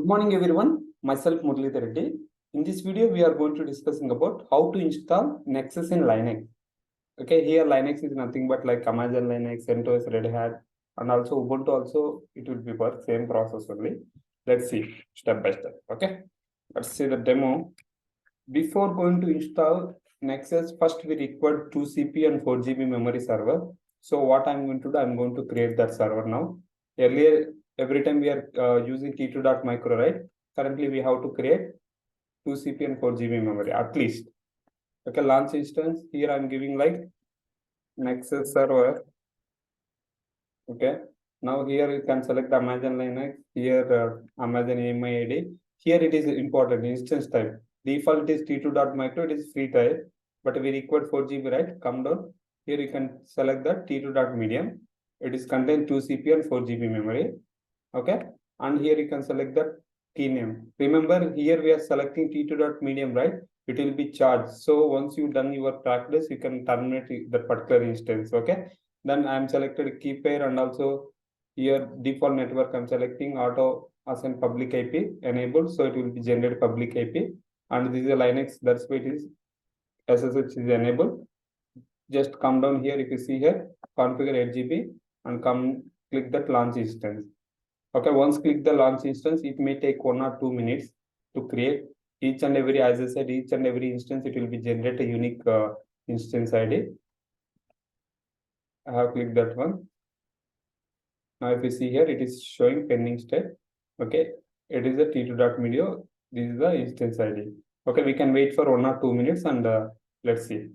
Good morning, everyone. Myself Murali Reddy. In this video, we are going to discussing about how to install Nexus in Linux. Okay, here Linux is nothing but like Amazon Linux, CentOS, Red Hat, and also Ubuntu. Also, it will be for same process only. Let's see step by step. Okay, let's see the demo. Before going to install Nexus, first we require 2 CP and 4 GB memory server. So what I'm going to do, I'm going to create that server now. Earlier, every time we are using T2.micro, right? Currently, we have to create 2 CP and 4 GB memory at least. Okay, launch instance. Here I'm giving like Nexus server. Okay, now here you can select the Amazon Linux. Here Amazon AMI ID. Here it is important instance type. Default is T2.micro. It is free type, but we require 4 GB, right? Come down. Here you can select the T2.medium. It is contain 2 CP and 4 GB memory. Okay, and here you can select the key name. Remember, here we are selecting T2.medium, right? It will be charged. So once you done your practice, you can terminate that particular instance. Okay, then I'm selected key pair, and also here default network I'm selecting auto assign public IP enabled, so it will be generate public IP, and this is a Linux, that's why it is SSH is enabled. Just come down here, if you see here configure 8 GB and come click that launch instance. Okay, once click the launch instance, it may take 1 or 2 minutes to create. Each and every, as I said, each and every instance, it will be generate a unique instance ID. I have clicked that one. Now, if you see here, it is showing pending state. Okay, it is a T2.media. This is the instance ID. Okay, we can wait for 1 or 2 minutes and let's see.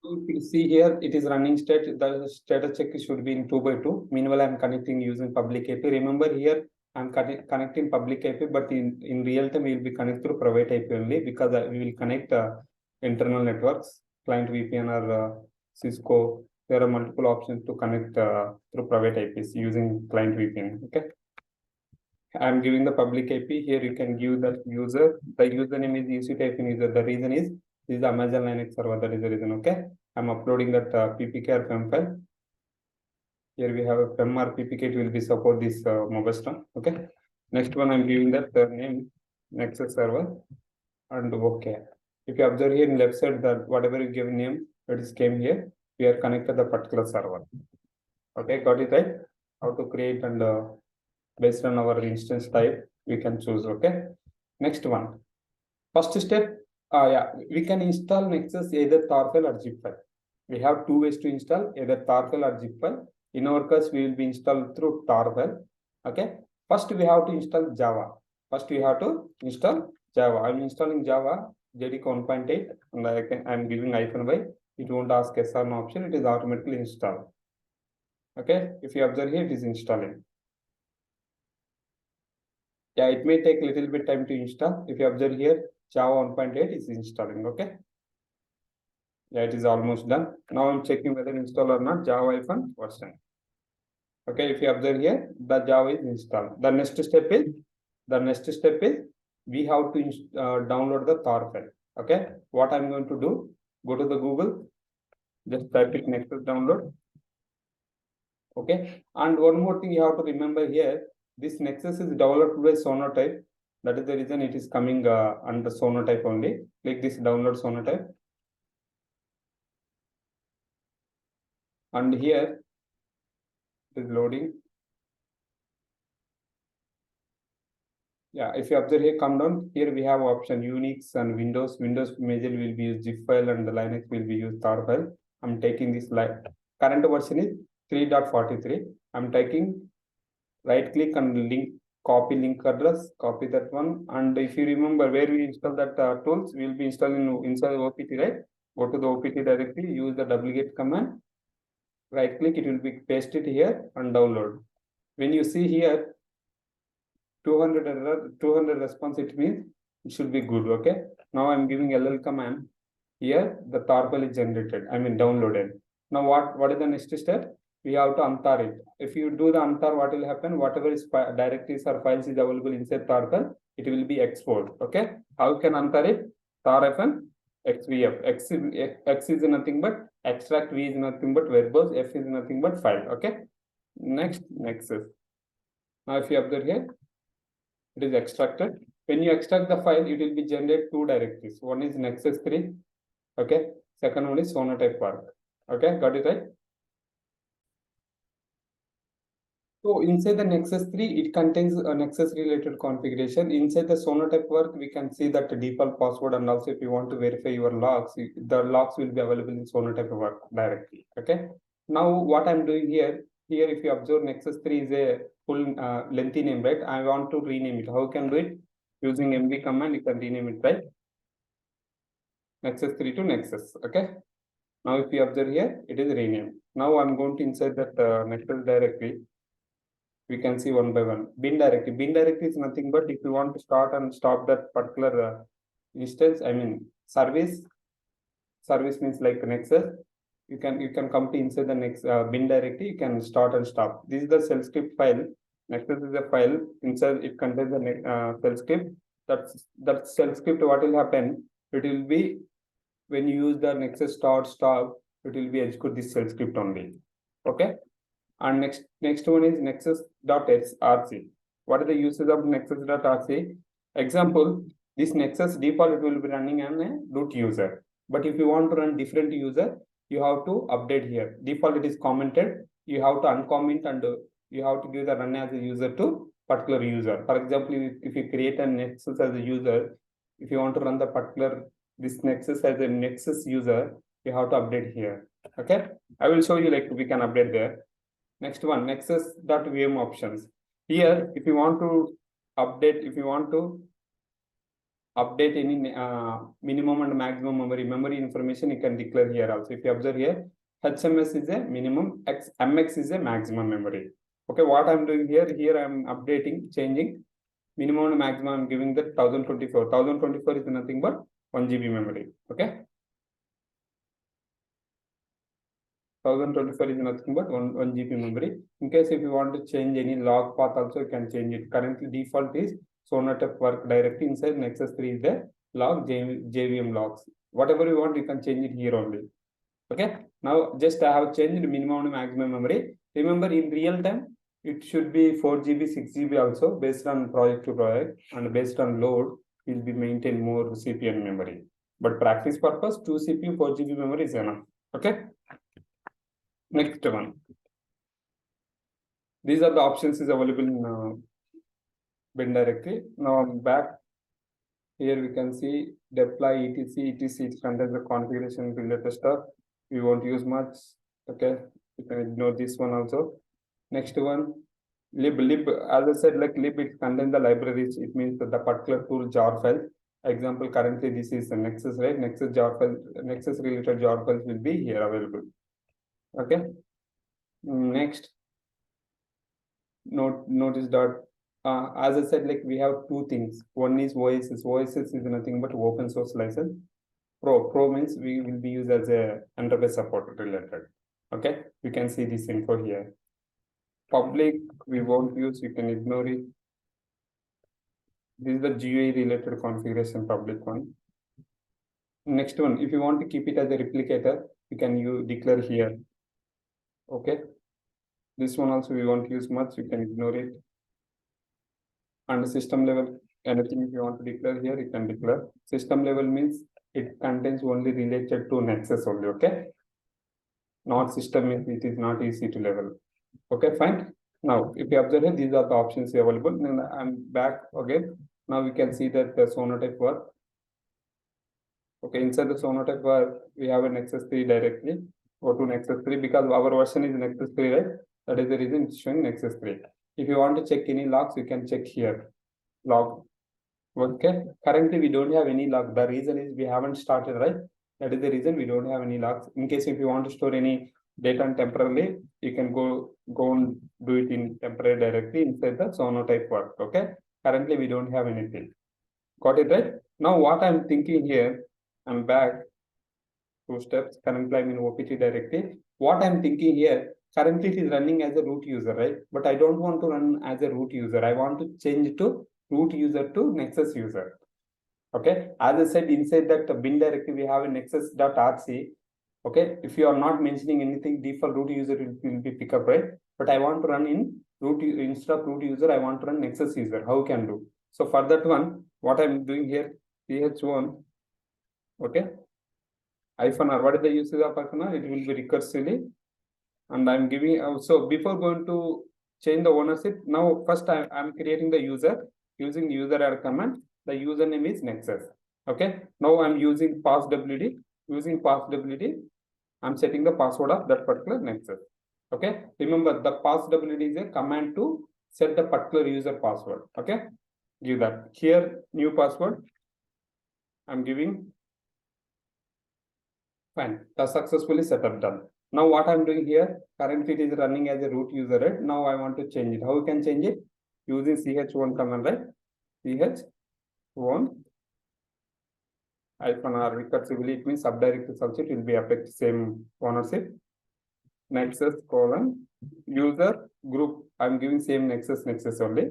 If you see here, it is running state. The status check should be in 2 by 2. Meanwhile, I'm connecting using public IP. Remember here, I'm connecting public IP, but in real time, we will be connected through private IP only, because we will connect internal networks, client VPN or Cisco. There are multiple options to connect through private IPs using client VPN. Okay. I'm giving the public IP. Here you can give the user. The username is EC-user. The reason is this is Amazon Linux server. That is the reason. Okay. I'm uploading that PPK or PEM file. Here we have a PEM or PPK. It will be support this mobile storm. Okay. Next one, I'm giving that name Nexus server and okay. If you observe here in left side, that whatever you give name, it is came here. We are connected the particular server. Okay, got it right? How to create and based on our instance type, we can choose. Okay. Next one. First step, we can install Nexus either tar file or zip file. We have 2 ways to install, either tar file or zip file. In our case, we will be installed through tar file. Okay. First, we have to install Java. I'm installing Java JDK 1.8, and I'm giving -y. It won't ask yes or no option. It is automatically installed. Okay. If you observe here, it is installing. Yeah, it may take a little bit time to install. If you observe here, Java 1.8 is installing. Okay. Yeah, it is almost done. Now I'm checking whether install or not. Java version. Okay, if you observe here, the Java is installed. The next step is we have to download the tar file. Okay, what I'm going to do, go to the Google, just type it Nexus download. Okay, and one more thing you have to remember here, this Nexus is developed by Sonotype. That is the reason it is coming under Sonotype only. Click this download Sonotype. And here it is loading. Yeah, if you observe here, come down. Here we have option Unix and Windows. Windows majorly will be used zip file, and the Linux will be used tar file. I'm taking this current version is 3.43. I'm taking right click and link, copy link address, copy that one. And if you remember where we install that tools, we will be installing inside OPT, right? Go to the OPT directly, use the wget command, right click, it will be pasted here and download. When you see here 200 error, 200 response, it means it should be good. Okay. Now I'm giving LL command. Here the tar file is generated. I mean downloaded. Now what is the next step? We have to untar it. If you do the untar, what will happen? Whatever is directories or files is available inside tar file, it will be exported. Okay. How can untar it? Tar-fn xvf. X is nothing but extract, V is nothing but verbose, F is nothing but file. Okay. Next, Nexus. Now if you observe here, it is extracted. When you extract the file, it will be generate two directories. One is Nexus 3, okay. Second one is sonotype work. Okay, got it right? So inside the Nexus 3, it contains a Nexus related configuration. Inside the sonotype work, we can see that the default password, and also if you want to verify your logs, the logs will be available in sonotype work directly. Okay. Now what I'm doing here, if you observe, Nexus 3 is a full lengthy name, right? I want to rename it. How can do it? Using mv command, you can rename it, right? Nexus 3 to Nexus. Okay. Now if you observe here, it is renamed. Now I'm going to insert that Nexus directory. We can see one by one. Bin directory. Bin directory is nothing but if you want to start and stop that particular instance, I mean service. Service means like Nexus. You can come to inside the next bin directory. You can start and stop. This is the shell script file. Nexus is a file. Inside it contains the shell script. That shell script. What will happen? It will be when you use the Nexus stop. It will be execute this shell script only. Okay. And next one is nexus.rc. What are the uses of nexus.rc? Example, this Nexus default it will be running on a root user. But if you want to run different user, you have to update here. Default it is commented. You have to uncomment and you have to give the run as a user to particular user. For example, if you create a Nexus as a user, if you want to run the particular this Nexus as a Nexus user, you have to update here. Okay, I will show you like we can update there. Next one, nexus.vm options. Here, if you want to update, any minimum and maximum memory information, you can declare here also. If you observe here, HMS is a minimum, MX is a maximum memory. Okay, what I'm doing here, I'm updating, changing minimum and maximum. I'm giving that 1024. 1024 is nothing but 1 GB memory. Okay. 1024 is nothing but 1 GB memory. In case if you want to change any log path also, you can change it. Currently default is sonotype work directly inside Nexus 3 is the log JVM logs. Whatever you want, you can change it here only. Okay. Now just I have changed minimum and maximum memory. Remember in real time, it should be 4 GB, 6 GB also based on project to project, and based on load, will be maintain more CPU and memory. But practice purpose, 2 CPU, 4 GB memory is enough. Okay. Next one. These are the options is available in bin directory. Now I'm back. Here we can see deploy etc. It contains the configuration related stuff. We won't use much. Okay, you can ignore this one also. Next one, lib. As I said, like lib, it contains the libraries. It means that the particular tool jar file. Example, currently this is a Nexus, right? Nexus jar file, Nexus related jar files will be here available. Okay. Next, notice that as I said, like we have two things. One is OSS. OSS is nothing but open source license. Pro means we will be used as a enterprise support related. Okay, you can see this info here. Public we won't use. You can ignore it. This is the GUI related configuration, public one. Next one, if you want to keep it as a replicator, you can declare here. Okay. This one also we won't use much, you can ignore it. And system level, anything if you want to declare here, you can declare. System level means it contains only related to Nexus only, okay? Not system means it is not EC2 level. Okay, fine. Now, if you observe here, these are the options available. Then I'm back again. Now we can see that the sonotype work. Okay, inside the sonotype work, we have a Nexus 3 directly. Go to Nexus 3 because our version is Nexus 3, right? That is the reason it's showing Nexus 3. If you want to check any logs, you can check here. Log. Okay. Currently, we don't have any log. The reason is we haven't started, right? That is the reason we don't have any logs. In case if you want to store any data temporarily, you can go and do it in temporary directly inside the sonotype work. Okay. Currently, we don't have anything. Got it, right? Now, what I'm thinking here, I'm back. 2 steps. Currently, I'm in OPT directly. What I'm thinking here, currently it is running as a root user, right? But I don't want to run as a root user. I want to change to root user to Nexus user. Okay. As I said, inside that bin directory, we have a nexus.rc. Okay. If you are not mentioning anything, default root user will be pick up, right? But I want to run in instead of root user, I want to run Nexus user. How can do? So for that one, what I'm doing here, ch1, okay, -r. What is the usage of -r? It will be recursively, and I'm giving. So before going to change the ownership, now first I'm creating the user using user add command. The username is Nexus. Okay. Now I'm using passwd. Using passwd, I'm setting the password of that particular Nexus. Okay. Remember, the passwd is a command to set the particular user password. Okay. Give that. Here, new password. I'm giving. Fine. That's successfully set up, done. Now what I'm doing here, currently it is running as a root user, right? Now I want to change it. How you can change it? Using ch1 command, right? ch1 -r recursively, it means subdirectory also it will be affect same ownership. Nexus : user group. I'm giving same Nexus only.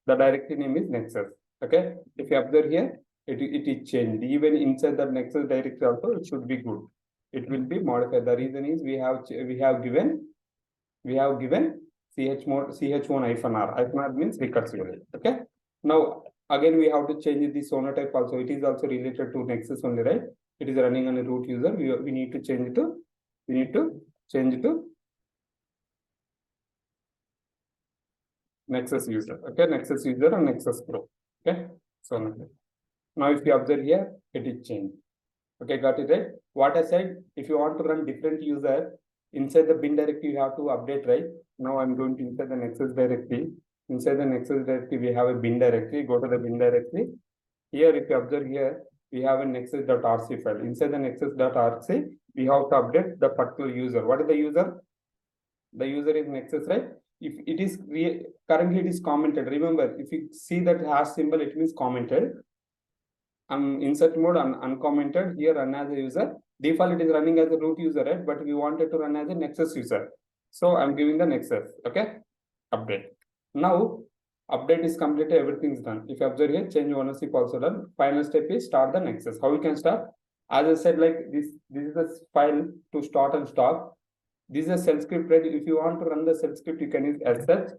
The directory name is Nexus. Okay. If you observe here, it is changed. Even inside the Nexus directory also, it should be good. It will be modified. The reason is we have given ch1 -r means recursively. Okay. Now again we have to change the sonotype also. It is also related to Nexus only, right? It is running on a root user. We need to change it to Nexus user. Okay, Nexus user and Nexus Pro. Okay, so now if you observe here, it is changed. Okay, got it, right? What I said, if you want to run different user inside the bin directory, you have to update, right? Now I'm going to inside the Nexus directory. Inside the Nexus directory, we have a bin directory. Go to the bin directory. Here, if you observe here, we have a nexus.rc file. Inside the nexus.rc, we have to update the particular user. What is the user? The user is Nexus, right? If it is currently it is commented. Remember, if you see that hash symbol, it means commented. Insert mode uncommented. Here run as a user. Default it is running as a root user, right? But we wanted to run as a Nexus user. So I'm giving the Nexus. Okay. Update. Now update is completed, everything is done. If you observe here, change ownership also done. Final step is start the Nexus. How you can start? As I said, like this is the file to start and stop. This is a shell script, right? If you want to run the shell script, you can use sh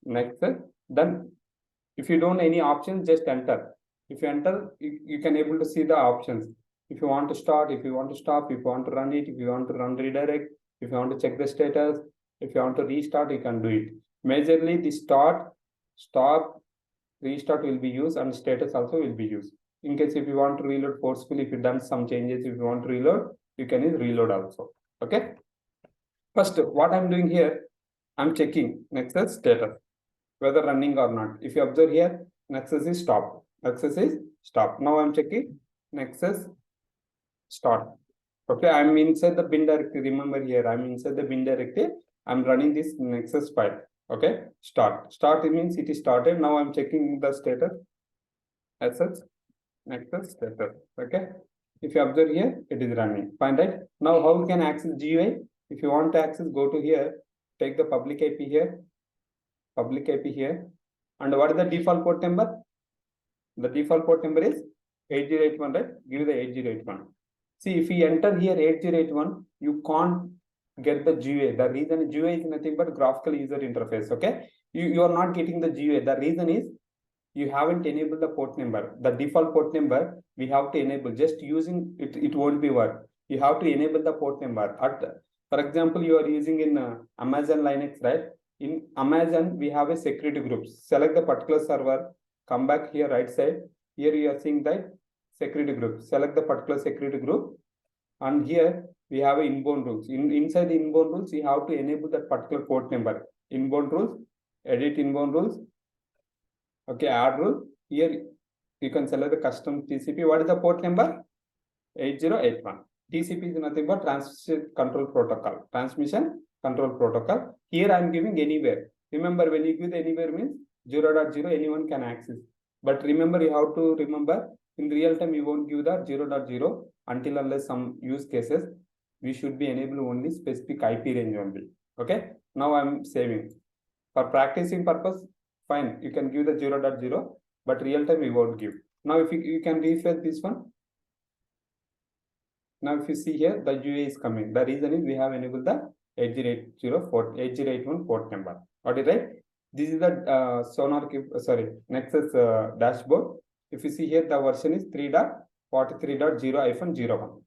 Nexus. Then if you don't any options, just enter. If you enter, you can able to see the options. If you want to start, if you want to stop, if you want to run it, if you want to run redirect, if you want to check the status, if you want to restart, you can do it. Majorly the start, stop, restart will be used, and status also will be used. In case if you want to reload forcefully, if you done some changes, if you want to reload, you can use reload also. Okay. First, what I'm doing here, I'm checking Nexus status, whether running or not. If you observe here, Nexus is stop. Nexus is stop. Now I'm checking Nexus start. Okay, I'm inside the bin directory. Remember here, I'm inside the bin directory. I'm running this Nexus file. Okay, start. Start means it is started. Now I'm checking the status as such. Nexus status. Okay. If you observe here, it is running. Fine, right? Now how we can access GUI? If you want to access, go to here, take the public IP here, and what is the default port number? The default port number is 8081, right? Give the 8081. See, if you enter here 8081, you can't get the GUI. The reason GUI is nothing but graphical user interface. Okay, you are not getting the GUI. The reason is you haven't enabled the port number. The default port number we have to enable. Just using it, it won't be work. You have to enable the port number. For example, you are using in Amazon Linux, right? In Amazon, we have a security group. Select the particular server, come back here right side. Here you are seeing that security group. Select the particular security group, and here we have inbound rules. Inside the inbound rules, you have to enable that particular port number. Inbound rules, edit inbound rules. Okay, add rule. Here you can select the custom TCP. What is the port number? 8081. TCP is nothing but transmission control protocol. Here I am giving anywhere. Remember, when you give the anywhere means 0.0, anyone can access. But remember, you have to remember, in real time you won't give the 0.0 until unless some use cases we should be enable only specific IP range only. Okay. Now I'm saving. For practicing purpose, fine, you can give the 0.0, but real time we won't give. Now if you can refresh this one. Now if you see here, the GUI is coming. The reason is we have enabled the 8081 port number. Got it, right? This is the Nexus dashboard. If you see here, the version is 3.43.0-01.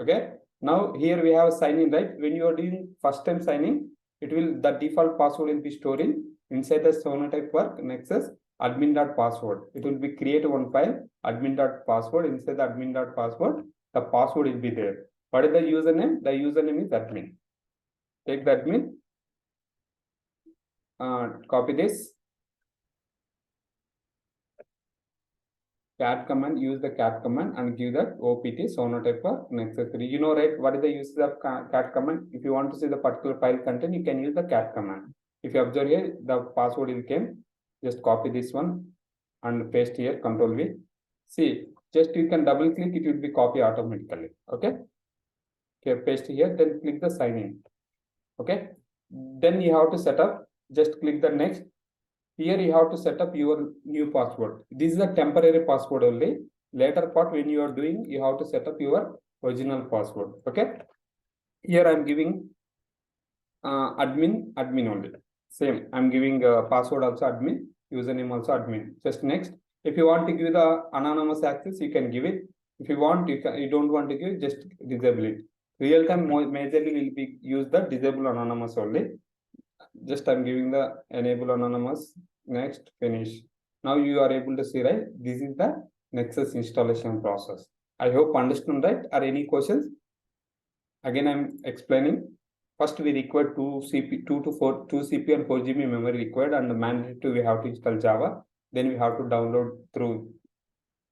Okay. Now here we have sign in, right? When you are doing first time signing, the default password will be stored inside the sonatype work Nexus admin.password. It will be create one file admin.password. Inside the admin.password, the password will be there. What is the username? The username is admin. Take the admin. Copy this. Cat command, use the cat command and give that OPT sonatype for Nexus 3. You know, right? What is the use of cat command? If you want to see the particular file content, you can use the cat command. If you observe here, the password will came. Just copy this one and paste here, Control V. See, just you can double click, it will be copy automatically. Okay. Okay, paste here, then click the sign in. Okay. Then you have to set up, just click the next. Here you have to set up your new password. This is a temporary password only. Later part, when you are doing, you have to set up your original password. Okay. Here I'm giving admin only. Same. I'm giving password also admin, username also admin. Just next. If you want to give the anonymous access, you can give it. If you want, you don't want to give, just disable it. Real time majorly will be use the disable anonymous only. Just I'm giving the enable anonymous. Next, finish. Now you are able to see, right? This is the Nexus installation process. I hope understood, right? Are any questions? Again, I'm explaining. First, we require 2 CPU and 4 GB memory required, and mandatory we have to install Java. Then we have to download through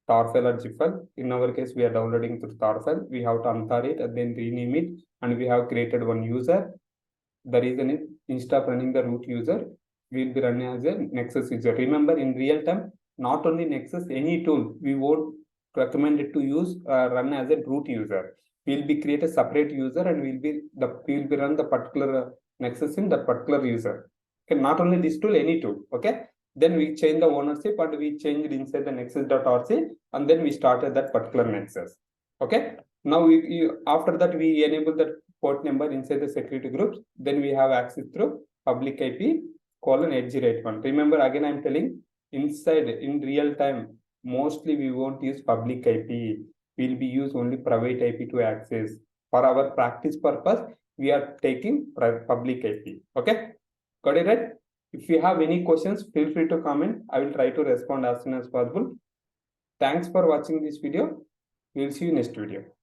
tar file or zip file. In our case, we are downloading through tar file. We have to untar it and then rename it, and we have created one user. The reason is instead of running the root user, we will be running as a Nexus user. Remember, in real time, not only Nexus, any tool we won't recommend it to use run as a root user. We will be create a separate user and we will be run the particular Nexus in the particular user. Okay, not only this tool, any tool. Okay. Then we change the ownership and we changed inside the nexus.rc and then we started that particular Nexus. Okay. Now after that we enable the port number inside the security groups. Then we have access through public IP :808.1. Remember, again I'm telling, inside in real time, mostly we won't use public IP. We'll be use only private IP to access. For our practice purpose, we are taking public IP. Okay. Got it, right? If you have any questions, feel free to comment. I will try to respond as soon as possible. Thanks for watching this video. We'll see you next video.